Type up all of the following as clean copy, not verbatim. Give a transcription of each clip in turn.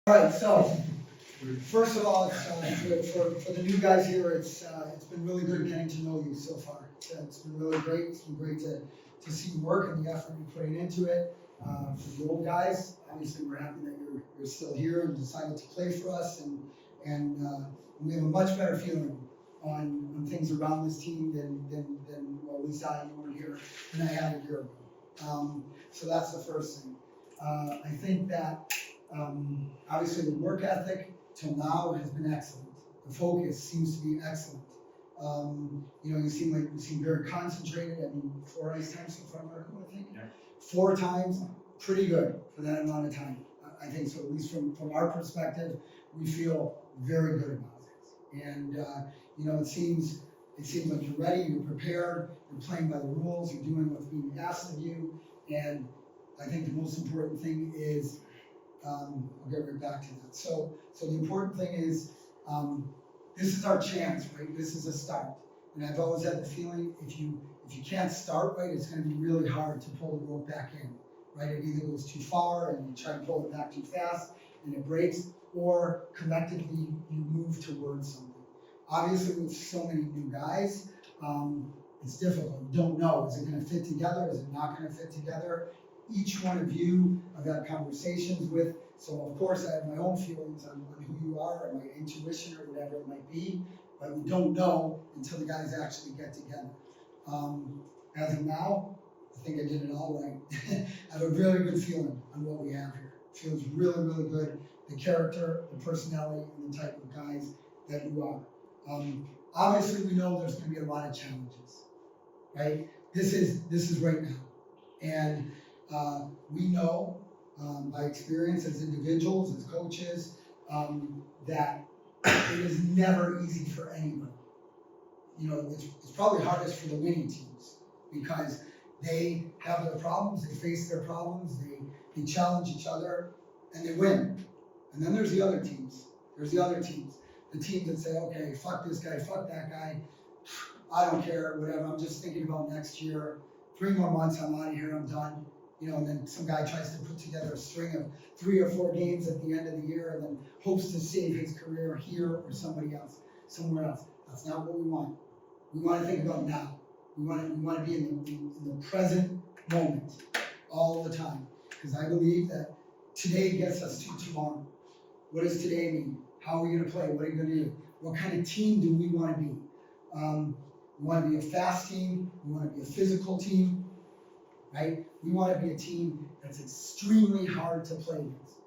All right, so first of all, it's, for the new guys here, it's been really good getting to know you so far. It's been really great. It's been great to see you work and the effort you're putting into it. For the old guys, obviously we're happy that you're still here and decided to play for us, and we have a much better feeling on things around this team than well, at least you weren't here, than I had a year ago. So that's the first thing. I think that obviously the work ethic till now has been excellent. The focus seems to be excellent. You seem very concentrated. I mean, 4 ice times so far, Marco, I think. Yeah. 4 times, pretty good for that amount of time. I think so. At least from our perspective, we feel very good about it. And it seems like you're ready, you're prepared, you're playing by the rules, you're doing what's being asked of you. And I think the most important thing is, I'll get right back to that. So the important thing is, this is our chance, right? This is a start. And I've always had the feeling if you can't start right, it's going to be really hard to pull the rope back in, right? It either goes too far and you try to pull it back too fast and it breaks, or collectively you move towards something. Obviously, with so many new guys, it's difficult. You don't know. Is it going to fit together? Is it not going to fit together? Each one of you I've had conversations with, so of course I have my own feelings on who you are and my intuition or whatever it might be, but we don't know until the guys actually get together. As of now, I think I did it all right. I have a really good feeling on what we have here. It feels really, really good. The character, the personality, and the type of guys that you are. Obviously, we know there's going to be a lot of challenges, right? This is right now, and we know by experience as individuals, as coaches, that it is never easy for anybody. It's probably hardest for the winning teams because they have their problems, they face their problems, they challenge each other, and they win. And then there's the other teams. The teams that say, okay, fuck this guy, fuck that guy, I don't care, whatever, I'm just thinking about next year, 3 more months, I'm out of here, I'm done. And then some guy tries to put together a string of 3 or 4 games at the end of the year and then hopes to save his career here or somewhere else. That's not what we want. We want to think about now. We want to be in the present moment all the time. Because I believe that today gets us to tomorrow. What does today mean? How are we going to play? What are you going to do? What kind of team do we want to be? We want to be a fast team. We want to be a physical team. Right? We want to be a team that's extremely hard to play against.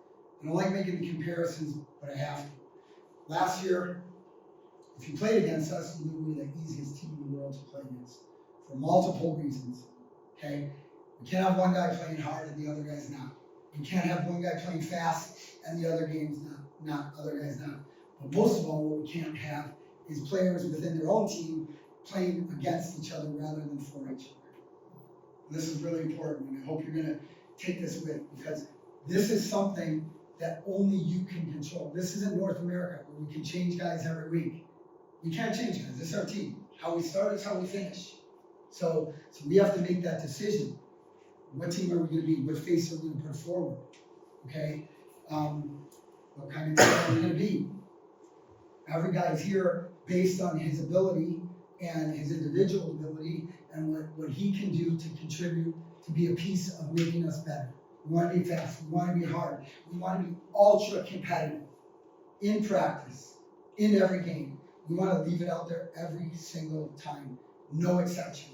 I don't like making the comparisons, but I have to. Last year, if you played against us, you knew we were the easiest team in the world to play against for multiple reasons. Okay? We can't have one guy playing hard and the other guy's not. We can't have one guy playing fast and the other game's not, other guys not. But most of all, what we can't have is players within their own team playing against each other rather than for each other. This is really important, and I hope you're going to take this with, because this is something that only you can control. This isn't North America where we can change guys every week. We can't change guys. This is our team. How we start is how we finish. So we have to make that decision. What team are we going to be? What face are we going to put forward? Okay? What kind of team are we going to be? Every guy is here based on his ability and his individual ability and what he can do to contribute to be a piece of making us better. We want to be fast. We want to be hard. We want to be ultra competitive in practice, in every game. We want to leave it out there every single time, no exception.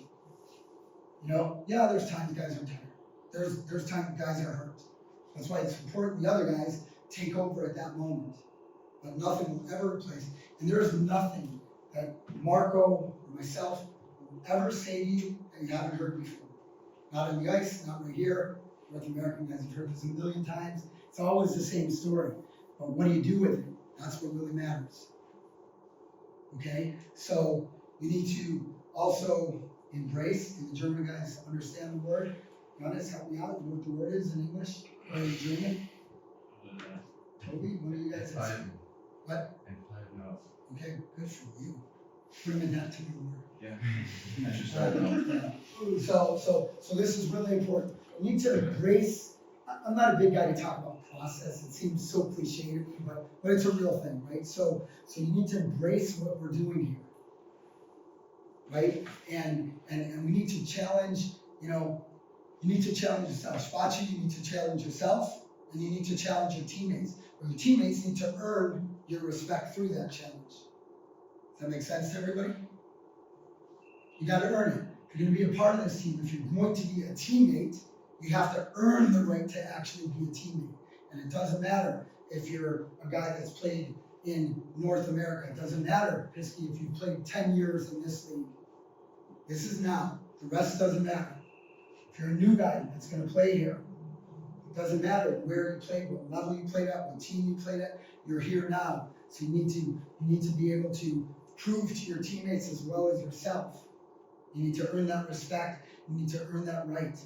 Yeah, there's times guys are tired. There's times guys are hurt. That's why it's important the other guys take over at that moment. But nothing will ever replace. And there's nothing that Marco or myself will ever say to you that you haven't heard before. Not on the ice, not right here. North American guys have heard this a million times. It's always the same story. But what do you do with it? That's what really matters. Okay? So you need to also embrace, and the German guys understand the word. Jonas, help me out. You know what the word is in English? Or in German? Toby, what do you guys say? What? Okay, good for you. Bringing that to your word. Yeah. I should start now. So this is really important. You need to embrace. I'm not a big guy to talk about process. It seems so cliche to me, but it's a real thing, right? So you need to embrace what we're doing here, right? And we need to challenge, you need to challenge yourself. Spachi, you need to challenge yourself, and you need to challenge your teammates. Or your teammates need to earn your respect through that challenge. Does that make sense to everybody? You got to earn it. If you're going to be a part of this team, if you're going to be a teammate, you have to earn the right to actually be a teammate. And it doesn't matter if you're a guy that's played in North America. It doesn't matter, Pisky, if you've played 10 years in this league. This is now. The rest doesn't matter. If you're a new guy that's going to play here, it doesn't matter where you played, what level you played at, what team you played at. You're here now. So you need to be able to prove to your teammates as well as yourself. You need to earn that respect. You need to earn that right.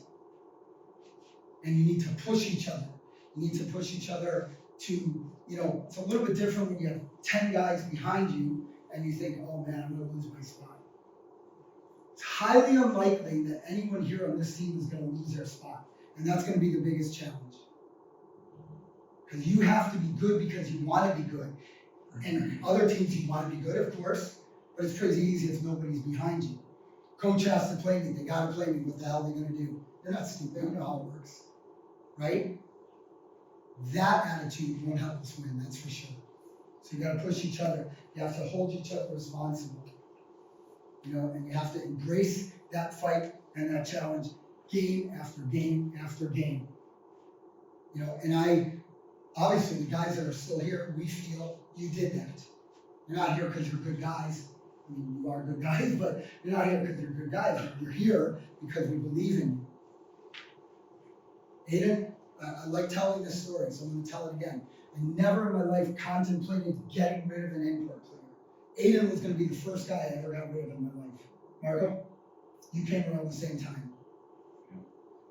And you need to push each other. You need to push each other to, it's a little bit different when you have 10 guys behind you and you think, oh man, I'm going to lose my spot. It's highly unlikely that anyone here on this team is going to lose their spot. And that's going to be the biggest challenge. Because you have to be good because you want to be good. And other teams, you want to be good, of course, but it's pretty easy if nobody's behind you. Coach has to play me. They got to play me. What the hell are they going to do? They're not stupid. You know how it works. Right? That attitude won't help us win, that's for sure. So you got to push each other. You have to hold each other responsible. And you have to embrace that fight and that challenge game after game after game. And obviously the guys that are still here, we feel you did that. You're not here because you're good guys. I mean, you are good guys, but you're not here because you're good guys. You're here because we believe in you. Aiden, I like telling this story, so I'm going to tell it again. I never in my life contemplated getting rid of an import player. Aiden was going to be the first guy I ever got rid of in my life. Marco, you came around the same time.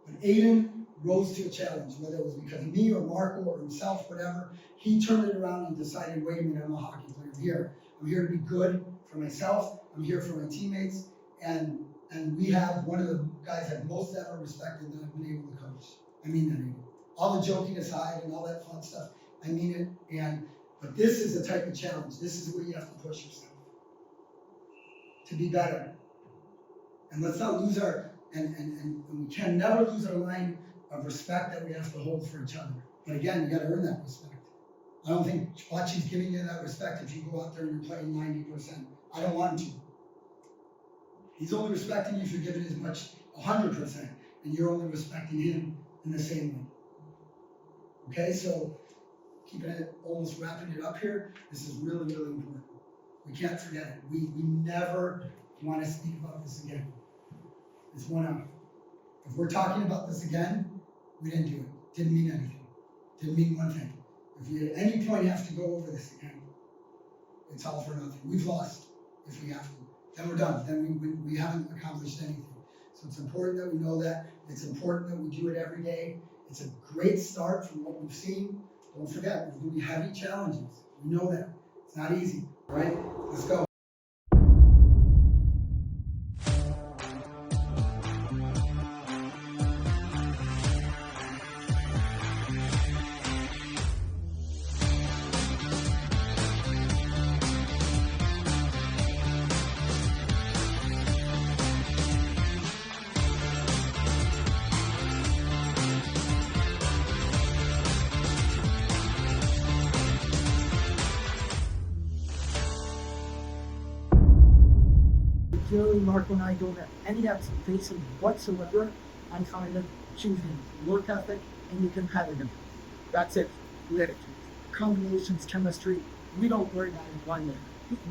But Aiden rose to a challenge, whether it was because of me or Marco or himself, whatever. He turned it around and decided, wait a minute, I'm a hockey player. I'm here to be good for myself. I'm here for my teammates. And we have one of the guys I've most ever respected that I've been able to coach. I mean that, Aiden. All the joking aside and all that fun stuff, I mean it. But this is the type of challenge. This is where you have to push yourself to be better. And let's not lose and we can never lose our line of respect that we have to hold for each other. But again, you got to earn that respect. I don't think Spachi's giving you that respect if you go out there and you're playing 90%. I don't want him to. He's only respecting you if you're giving as much 100%, and you're only respecting him in the same way. Okay, so keeping it, almost wrapping it up here, this is really, really important. We can't forget it. We never want to speak about this again. It's 1 hour. If we're talking about this again, we didn't do it. Didn't mean anything. Didn't mean one thing. If you at any point have to go over this again, it's all for nothing. We've lost if we have to. Then we're done. Then we haven't accomplished anything. So it's important that we know that. It's important that we do it every day. It's a great start from what we've seen. Don't forget, there's going to be heavy challenges. We know that. It's not easy. All right? Let's go. Jerry, Marco, and I don't have any expectations whatsoever on kind of choosing work ethic and your competitive. That's it. Literature, combinations, chemistry. We don't worry about it one minute.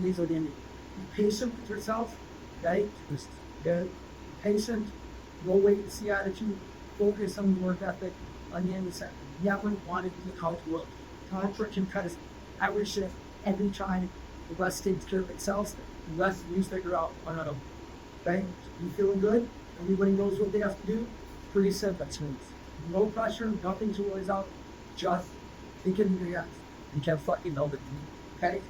These are the end. Be patient with yourself, right? Just get patient, no wait and see attitude, focus on work ethic. On the end of the never wanted to be called to work. Contract because every shift, every time, the less takes care of itself. Unless you figure out on a okay? You feeling good? Everybody knows what they have to do? Pretty simple. No pressure, nothing to worry about. Just think in your head. You can't fucking know it. Okay?